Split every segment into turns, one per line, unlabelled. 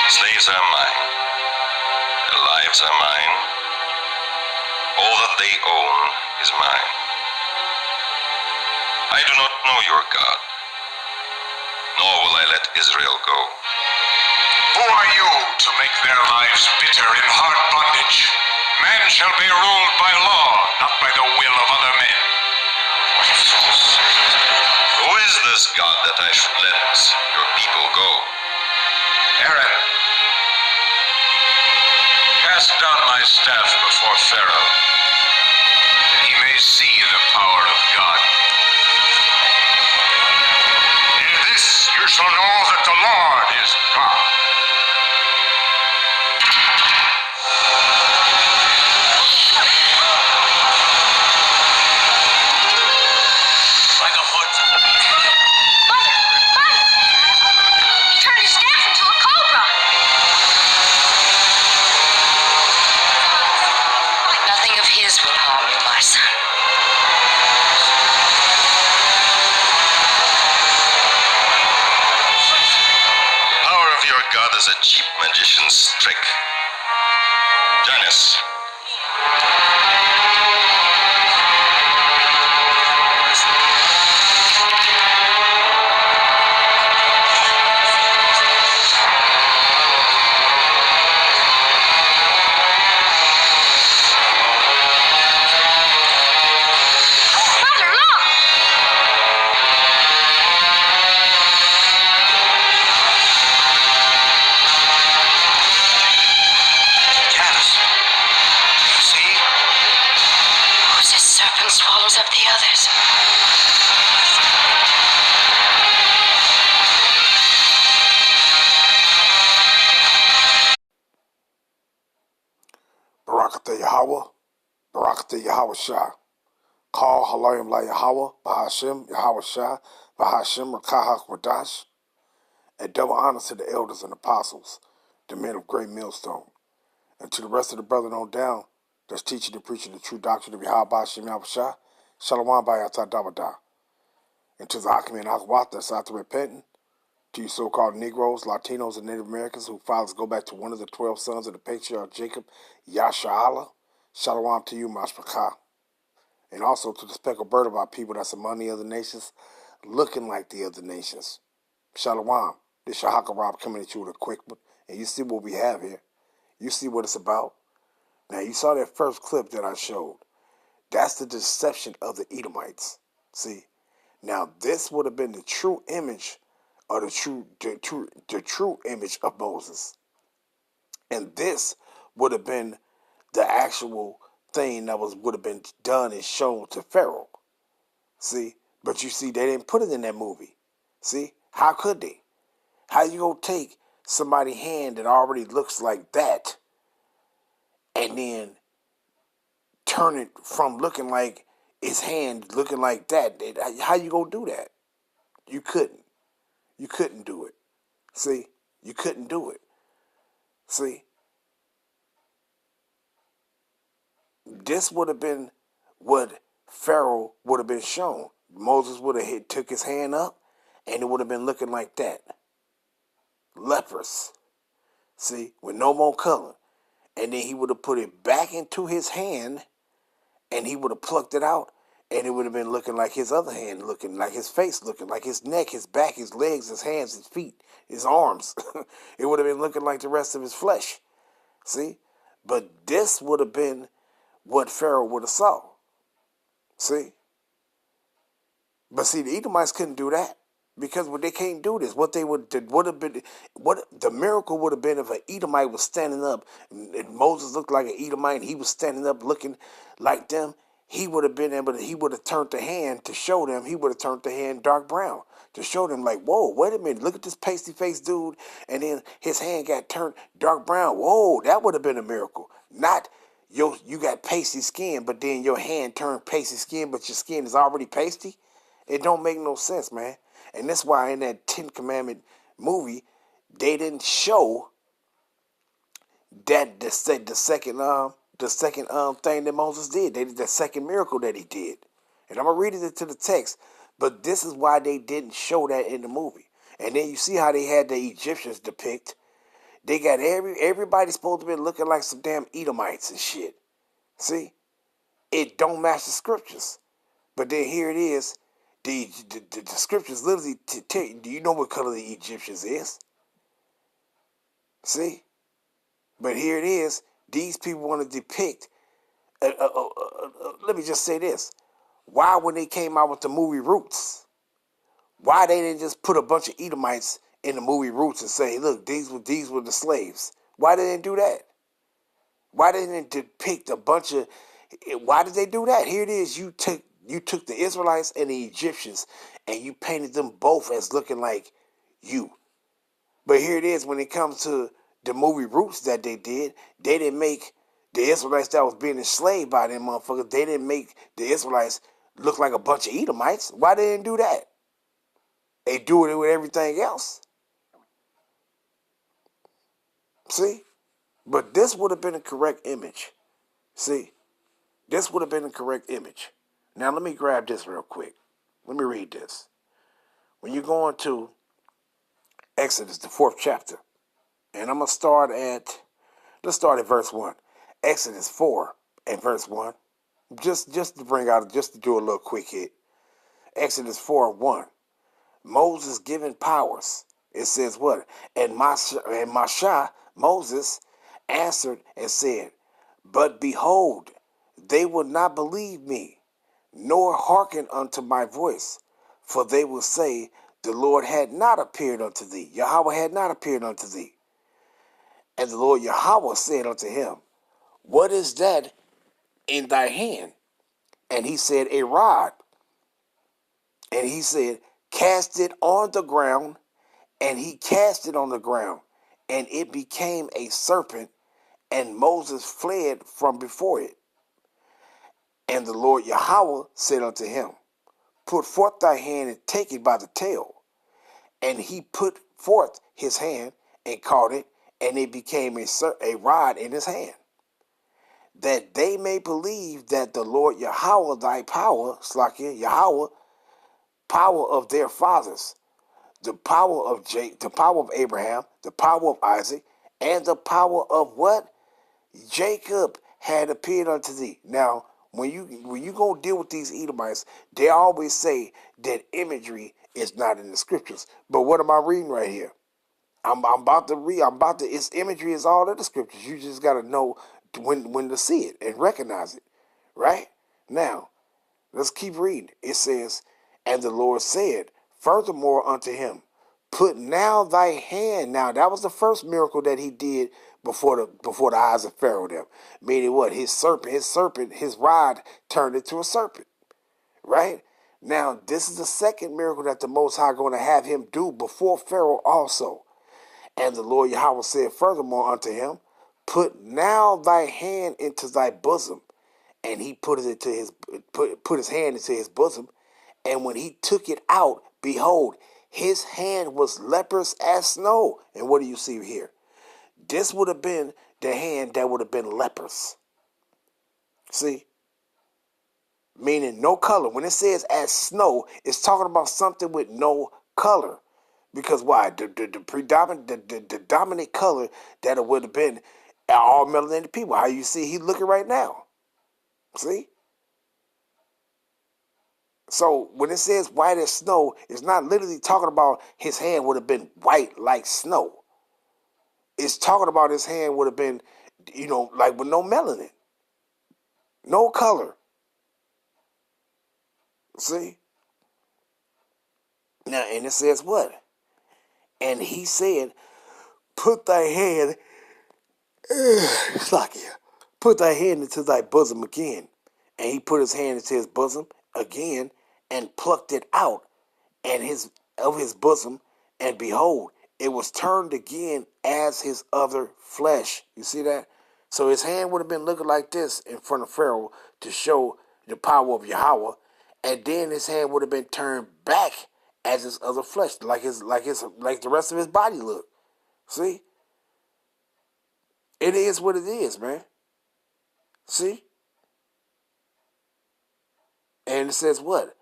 Slaves are mine. Their lives are mine. All that they own is mine. I do not know your God, nor will I let Israel go.
Who are you to make their lives bitter in hard bondage? Man shall be ruled by law, not by the will of other men. What a false.
Who is this God that I should let your people go?
Aaron, cast down my staff before Pharaoh, that he may see the power of God. In this you shall know that the Lord is God.
God is a cheap magician's trick. Join us.
Swallows up the others.
Barakatah Yahweh, Barakatah Yahweh Shah. Call Halayim La Yahweh, Bahashem, Yahweh Shah, Bahashem, Rakahak Wadash. And double honor to the elders and apostles, the men of great millstone. And to the rest of the brethren on down, that's teaching and preaching the true doctrine of Yahweh Bahashem Yahweh Shah, Shalom Bayatah Dabada. And to the Hakim and Akhwat that's out there repenting, to you so-called Negroes, Latinos, and Native Americans whose fathers go back to one of the 12 sons of the patriarch Jacob, Yasha'Allah, Shalom to you, Mashpachah. And also to the speckled bird of our people that's among the other nations, looking like the other nations. Shalom. This Shahaka Rob coming at you with a quick one. And you see what we have here. You see what it's about. Now, you saw that first clip that I showed. That's the deception of the Edomites. See? Now, this would have been the true image of the true image of Moses. And this would have been the actual thing that would have been done and shown to Pharaoh. See? But you see, they didn't put it in that movie. See? How could they? How you gonna take somebody's hand that already looks like that and then turn it from looking like his hand looking like that? How you gonna do that? You couldn't. You couldn't do it. See? You couldn't do it. See? This would have been what Pharaoh would have been shown. Moses would have took his hand up and it would have been looking like that. Leprous. See? With no more color. And then he would have put it back into his hand and he would have plucked it out. And it would have been looking like his other hand, looking like his face, looking like his neck, his back, his legs, his hands, his feet, his arms. It would have been looking like the rest of his flesh. See? But this would have been what Pharaoh would have saw. See? But see, the Edomites couldn't do that. Because they can't do this. What have been, what the miracle would have been if an Edomite was standing up, and Moses looked like an Edomite, and he was standing up looking like them. He would have been able to, he would have turned the hand to show them, he would have turned the hand dark brown to show them like, whoa, wait a minute, look at this pasty faced dude, and then his hand got turned dark brown. Whoa, that would have been a miracle. Not you got pasty skin, but then your hand turned pasty skin, but your skin is already pasty. It don't make no sense, man. And that's why in that 10 Commandment movie, they didn't show that the second thing that Moses did. They did the second miracle that he did. And I'm going to read it into the text. But this is why they didn't show that in the movie. And then you see how they had the Egyptians depict. They got everybody supposed to be looking like some damn Edomites and shit. See? It don't match the scriptures. But then here it is. The scriptures literally tell you, do you know what color the Egyptians is? See? But here it is. These people want to depict. Let me just say this. Why, when they came out with the movie Roots, why they didn't just put a bunch of Edomites in the movie Roots and say, look, these were the slaves? Why didn't they do that? Why didn't they depict a bunch of... Why did they do that? Here it is. You took the Israelites and the Egyptians and you painted them both as looking like you. But here it is, when it comes to the movie Roots that they didn't make the Israelites that was being enslaved by them motherfuckers, they didn't make the Israelites look like a bunch of Edomites. Why they didn't do that? They do it with everything else. See? But this would have been a correct image. See? This would have been a correct image. Now let me grab this real quick. Let me read this. When you go into Exodus, the 4th chapter, and I'm going to start at, let's start at verse 1. Exodus 4 and verse 1. Just to do a little quick hit. Exodus 4:1. Moses given powers. It says what? And Masha, Moses, answered and said, but behold, they will not believe me, nor hearken unto my voice. For they will say, the Lord had not appeared unto thee. Yahweh had not appeared unto thee. And the Lord Yahweh said unto him, what is that in thy hand? And he said, a rod. And he said, cast it on the ground. And he cast it on the ground, and it became a serpent, and Moses fled from before it. And the Lord Yahweh said unto him, put forth thy hand and take it by the tail. And he put forth his hand and caught it, and it became a rod in his hand. That they may believe that the Lord Yahweh thy power, Yahweh, power of their fathers, the power of the power of Abraham, the power of Isaac, and the power of what? Jacob had appeared unto thee. Now, when you go deal with these Edomites, they always say that imagery is not in the scriptures. But what am I reading right here? I'm about to read. Its imagery is all in the scriptures. You just got to know when to see it and recognize it. Right? Now, let's keep reading. It says, and the Lord said, furthermore unto him, put now thy hand. Now that was the first miracle that he did before the eyes of Pharaoh them. Meaning what? His rod turned into a serpent. Right? Now this is the second miracle that the Most High going to have him do before Pharaoh also. And the Lord Yahweh said furthermore unto him, put now thy hand into thy bosom. And he put his hand into his bosom. And when he took it out, behold, his hand was leprous as snow. And what do you see here? This would have been the hand that would have been leprous. See? Meaning no color. When it says as snow, it's talking about something with no color. Because why? The dominant color that it would have been all melanated people. How you see he looking right now. See? So when it says white as snow, it's not literally talking about his hand would have been white like snow. It's talking about his hand would have been, like with no melanin. No color. See? Now, and it says what? And he said, put thy hand, put thy hand into thy bosom again. And he put his hand into his bosom again and plucked it out of his bosom, and behold, it was turned again as his other flesh. You see that? So his hand would have been looking like this in front of Pharaoh to show the power of Yahweh, and then his hand would have been turned back as his other flesh, like the rest of his body look. See? It is what it is, man. See? And it says what?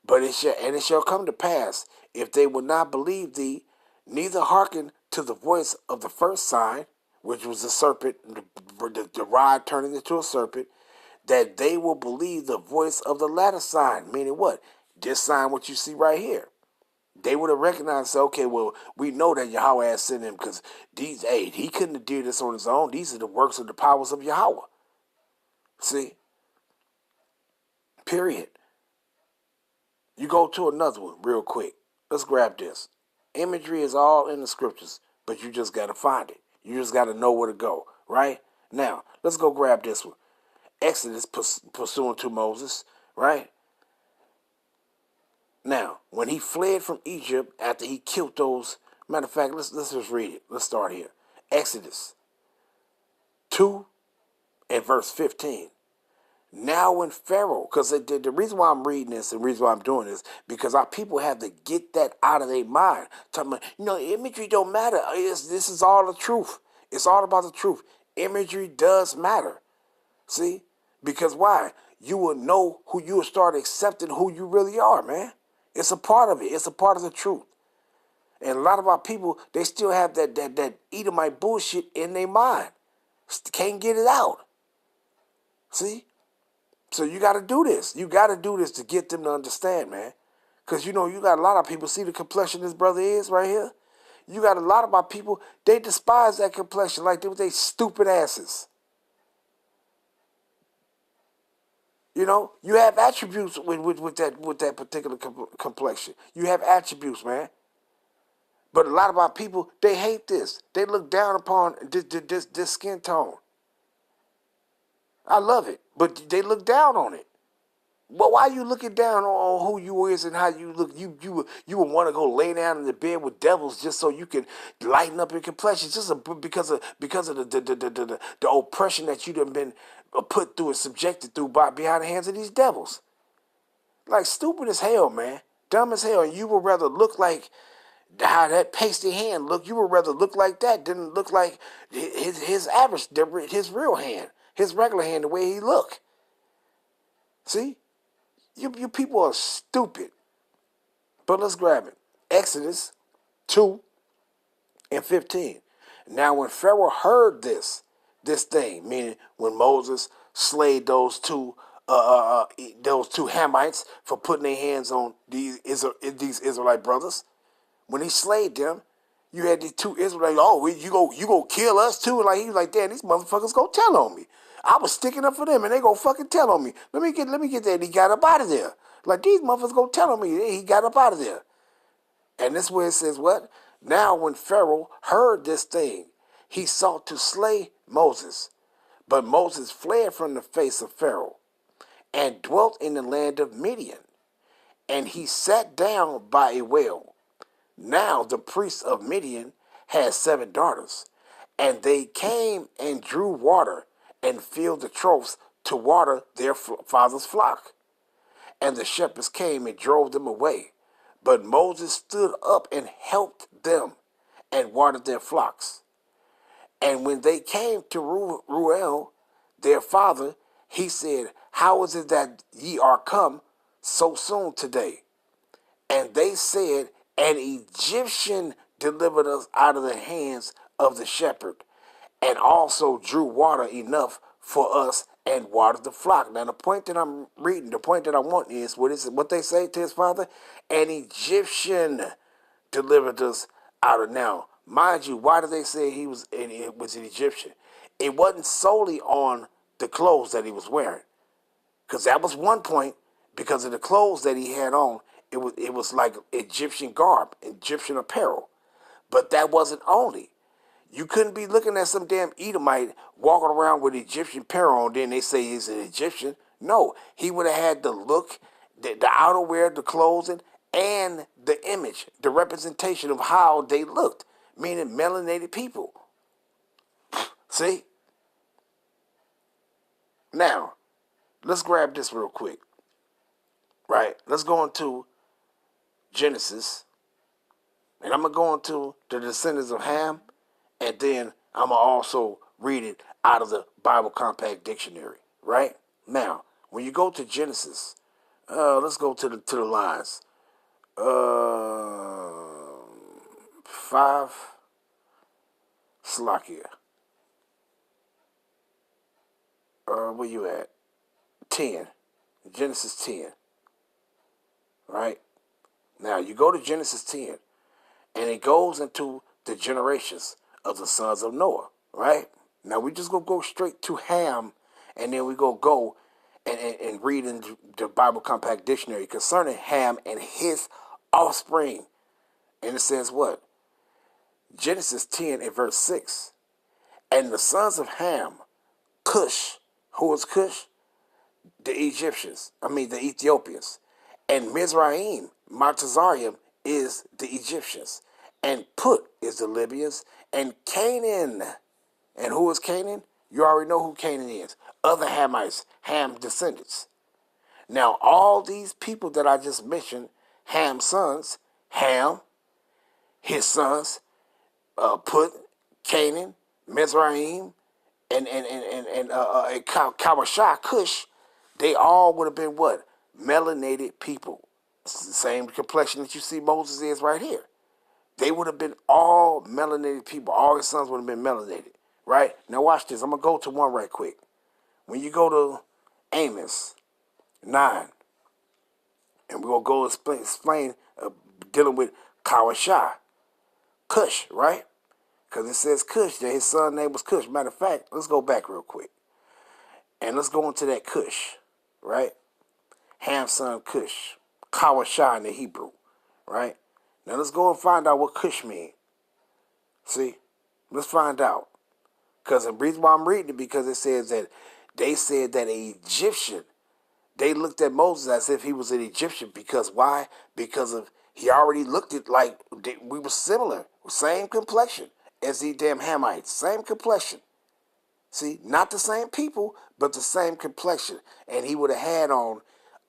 But it shall come to pass, if they will not believe thee, neither hearken to the voice of the first sign, which was the serpent, the rod turning into a serpent, that they will believe the voice of the latter sign. Meaning what? This sign, what you see right here. They would have recognized and said, okay, well, we know that Yahweh has sent him because he couldn't have did this on his own. These are the works of the powers of Yahweh. See? Period. You go to another one real quick. Let's grab this. Imagery is all in the scriptures, but you just got to find it. You just got to know where to go, right? Now, let's go grab this one. Exodus pursuing to Moses, right? Now, when he fled from Egypt after he killed those, matter of fact, let's just read it. Let's start here. Exodus 2 and verse 15. Now when Pharaoh, because the reason why I'm reading this and the reason why I'm doing this, because our people have to get that out of their mind. Talking about, imagery don't matter. This is all the truth. It's all about the truth. Imagery does matter. See? Because why? You will know who you will start accepting who you really are, man. It's a part of it. It's a part of the truth. And a lot of our people, they still have that Edomite bullshit in their mind. Can't get it out. See? So you got to do this. You got to do this to get them to understand, man. Because, you got a lot of people. See the complexion this brother is right here? You got a lot of our people, they despise that complexion like they stupid asses. You have attributes with that particular complexion. You have attributes, man. But a lot of our people, they hate this. They look down upon this skin tone. I love it, but they look down on it. But why are you looking down on who you is and how you look? You would want to go lay down in the bed with devils just so you can lighten up your complexion, just because of the oppression that you done been put through and subjected through behind the hands of these devils. Like stupid as hell, man, dumb as hell. And you would rather look like how that pasty hand look. You would rather look like that than look like his average, his real hand, his regular hand, the way he look. See? You people are stupid. But let's grab it. Exodus 2 and 15. Now when Pharaoh heard this thing, meaning when Moses slayed those two Hamites for putting their hands on these Israelite brothers, when he slayed them, you had these two Israelites, you go kill us too? And he was like, damn, these motherfuckers go tell on me. I was sticking up for them and they go fucking tell on me. Let me get that. And he got up out of there. Like these motherfuckers go tell on me. He got up out of there. And this where it says what? Now when Pharaoh heard this thing, he sought to slay Moses. But Moses fled from the face of Pharaoh and dwelt in the land of Midian. And he sat down by a well. Now the priest of Midian had 7 daughters, and they came and drew water and filled the troughs to water their father's flock. And the shepherds came and drove them away. But Moses stood up and helped them and watered their flocks. And when they came to Reuel, their father, he said, how is it that ye are come so soon today? And they said, an Egyptian delivered us out of the hands of the shepherd, and also drew water enough for us and watered the flock. Now, the point that I'm reading, the point that I want is what they say to his father? An Egyptian delivered us out of. Now, mind you, why did they say it was an Egyptian? It wasn't solely on the clothes that he was wearing, because that was one point. Because of the clothes that he had on, it was like Egyptian garb, Egyptian apparel. But that wasn't only. You couldn't be looking at some damn Edomite walking around with Egyptian apparel on, then they say he's an Egyptian. No, he would have had the look, the outerwear, the clothing, and the image, the representation of how they looked, meaning melanated people. See? Now, let's grab this real quick. Right? Let's go into Genesis. And I'm going to go into the descendants of Ham. And then I'm going to also read it out of the Bible Compact Dictionary. Right? Now, when you go to Genesis, let's go to the lines. 5. Salakia. Where you at? 10. Genesis 10. Right? Now, you go to Genesis 10, and it goes into the generations of the sons of Noah. Right? Now, we just going to go straight to Ham, and then we go and read in the Bible Compact Dictionary concerning Ham and his offspring. And it says what? Genesis 10 and verse 6. And the sons of Ham, Cush. Who was Cush? The the Ethiopians. And Mizraim, Martazarium, is the Egyptians. And Put is the Libyans. And Canaan. And who is Canaan? You already know who Canaan is. Other Hamites, Ham descendants. Now, all these people that I just mentioned, Ham's sons, Ham, his sons, Put, Canaan, Mizraim, and Kawashah, Cush, they all would have been what? Melanated people. It's the same complexion that you see Moses is right here. They would have been all melanated people. All his sons would have been melanated, right? Now watch this. I'm going to go to one right quick. When you go to Amos 9, and we're going to go explain dealing with Kawashah, Cush, right? Because it says Cush, that his son's name was Cush. Matter of fact, let's go back real quick. And let's go into that Cush, right? Ham's son Cush. Kawashah in the Hebrew, right? Now let's go and find out what Cush means. See? Let's find out. Because the reason why I'm reading it, because it says that they said that an Egyptian, they looked at Moses as if he was an Egyptian. Because why? Because of he already looked at like we were similar. Same complexion as the damn Hamites. Same complexion. See, not the same people, but the same complexion. And he would have had on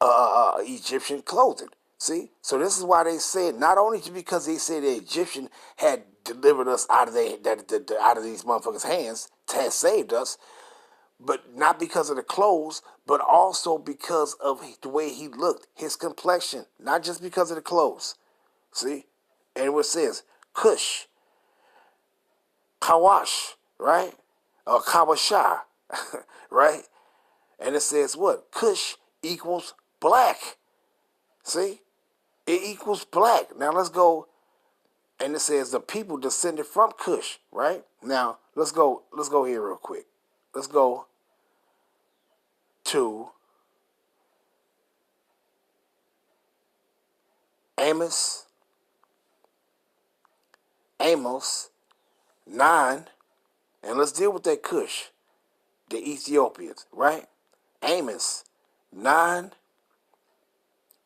Egyptian clothing. See? So this is why they said, not only because they said the Egyptian had delivered us out of out of these motherfuckers' hands, had saved us, but not because of the clothes, but also because of the way he looked, his complexion, not just because of the clothes. See? And what it says, Cush, Kawash, right? Or Kawashah, right? And it says what? Cush equals black. See? It equals black. Now let's go, and it says the people descended from Cush, right? Now let's go here real quick. Let's go to Amos 9, and let's deal with that Cush, the Ethiopians, right? Amos 9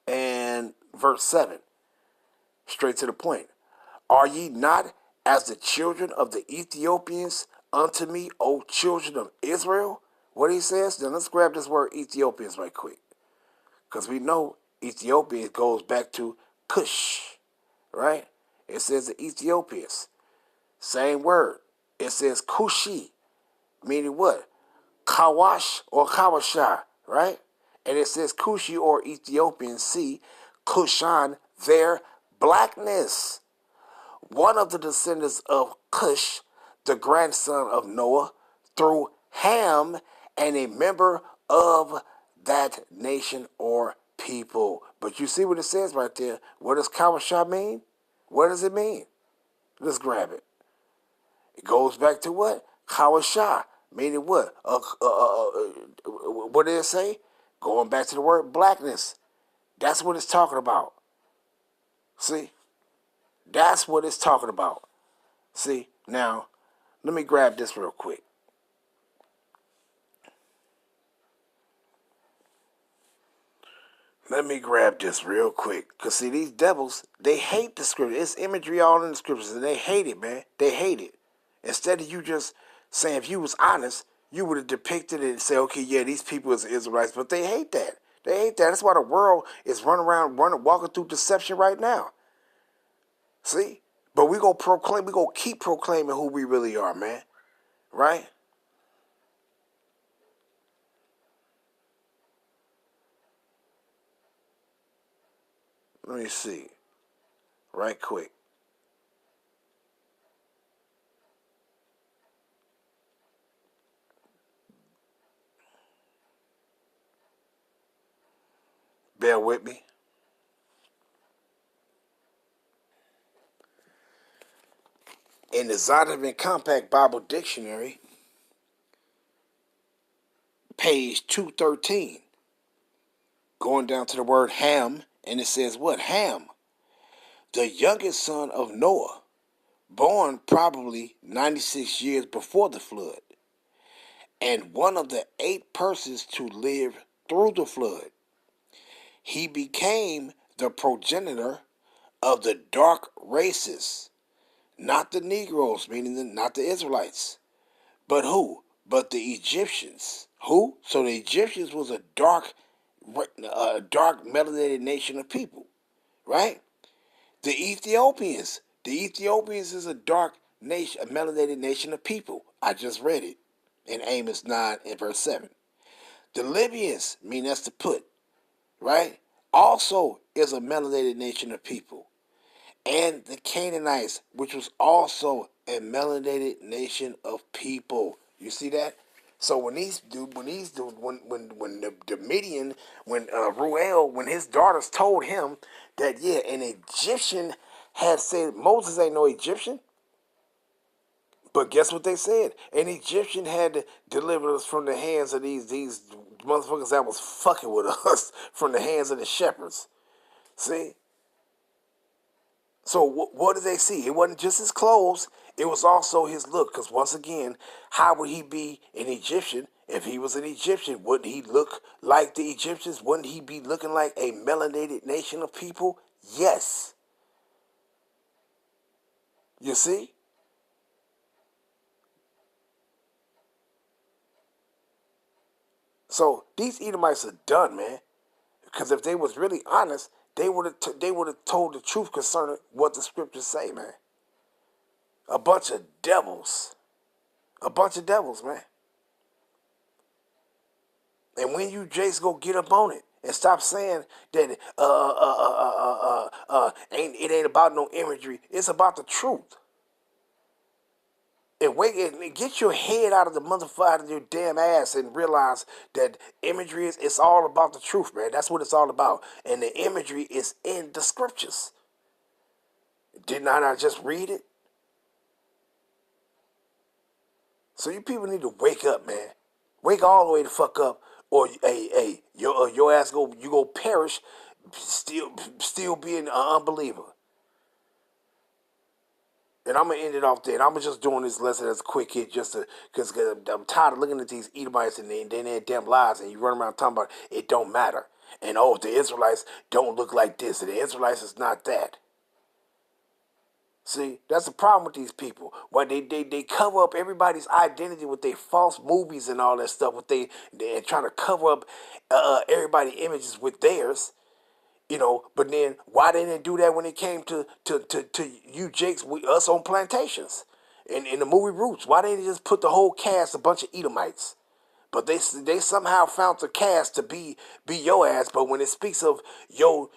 and verse 7, straight to the point. Are ye not as the children of the Ethiopians unto me, O children of Israel? What he says, then let's grab this word Ethiopians right quick. Because we know Ethiopia goes back to Cush, right? It says the Ethiopians. Same word. It says Kushi, meaning what? Kawash or Kawashah, right? And it says Kushi or Ethiopian, see, Kushan, their blackness. One of the descendants of Cush, the grandson of Noah, through Ham, and a member of that nation or people. But you see what it says right there. What does Kawashah mean? What does it mean? Let's grab it. It goes back to what? Kawashah, meaning what? What did it say? Going back to the word blackness. That's what it's talking about. See? That's what it's talking about. See? Now, let me grab this real quick. Let me grab this real quick. Because, see, these devils, they hate the scripture. It's imagery all in the scriptures, and they hate it, man. They hate it. Instead of you just saying, if you was honest, you would have depicted it and say, okay, yeah, these people is Israelites. But they hate that. They hate that. That's why the world is walking through deception right now. See? But we're going to keep proclaiming who we really are, man. Right? Let me see. Right quick. Bear with me. In the Zondervan Compact Bible Dictionary, page 213, going down to the word Ham, and it says what? Ham, the youngest son of Noah, born probably 96 years before the flood, and one of the 8 persons to live through the flood. He became the progenitor of the dark races, not the Negroes, meaning not the Israelites, but who? But the Egyptians. Who? So the Egyptians was a dark melanated nation of people, right? The Ethiopians. The Ethiopians is a dark nation, a melanated nation of people. I just read it in Amos 9 and verse 7. The Libyans, that's the put, right? Also is a melanated nation of people. And the Canaanites, which was also a melanated nation of people. You see that? So when the Midian, when Ruel, when his daughters told him that an Egyptian had said, Moses ain't no Egyptian. But guess what they said? An Egyptian had delivered us from the hands of these motherfuckers that was fucking with us, from the hands of the shepherds. See? So what did they see? It wasn't just his clothes. It was also his look. Because once again, how would he be an Egyptian? If he was an Egyptian, wouldn't he look like the Egyptians? Wouldn't he be looking like a melanated nation of people? Yes. You see? So these Edomites are done, man. Because if they was really honest, they would have told the truth concerning what the scriptures say, man. A bunch of devils. A bunch of devils, man. And when you just go get up on it and stop saying that it ain't about no imagery, it's about the truth. And get your head out of the motherfucker, out of your damn ass, and realize that imagery it's all about the truth, man. That's what it's all about. And the imagery is in the scriptures. Didn't I just read it? So you people need to wake up, man. Wake all the way the fuck up, or your ass go perish, still being an unbeliever. And I'm going to end it off there. And I'm just doing this lesson as a quick hit just because I'm tired of looking at these Edomites and their damn lies. And you run around talking about it don't matter. And, the Israelites don't look like this. And the Israelites is not that. See, that's the problem with these people. Why they cover up everybody's identity with their false movies and all that stuff. They're trying to cover up everybody's images with theirs. But then why they didn't do that when it came to you Jakes, us on plantations in the movie Roots? Why didn't they just put the whole cast, a bunch of Edomites? But they somehow found the cast to be your ass. But when it speaks of your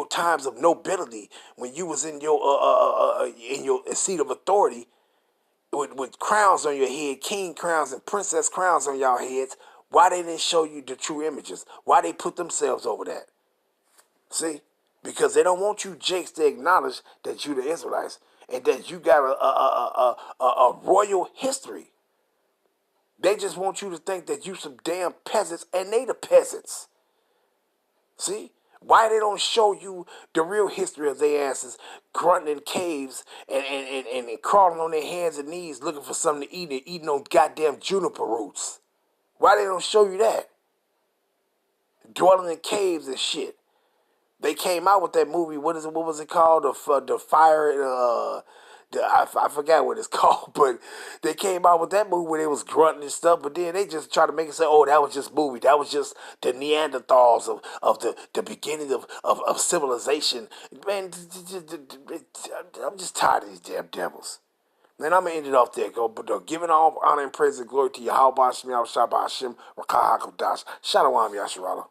times of nobility, when you was in your seat of authority, with crowns on your head, king crowns and princess crowns on y'all heads, why they didn't show you the true images? Why they put themselves over that? See? Because they don't want you Jakes to acknowledge that you the Israelites and that you got a royal history. They just want you to think that you some damn peasants, and they the peasants. See? Why they don't show you the real history of their asses grunting in caves and crawling on their hands and knees looking for something to eat and eating on goddamn juniper roots? Why they don't show you that? Dwelling in caves and shit. They came out with that movie. What was it called? The Fire. I forgot what it's called, but they came out with that movie where they was grunting and stuff. But then they just try to make it say, "Oh, that was just movie. That was just the Neanderthals of the beginning of civilization." Man, I'm just tired of these damn devils. Man, I'm gonna end it off there. Giving all honor and praise and glory to Yahweh Hashem, Yahweh Shabbat Hashem, Rakah HaKodash, Shalom Yasharallah.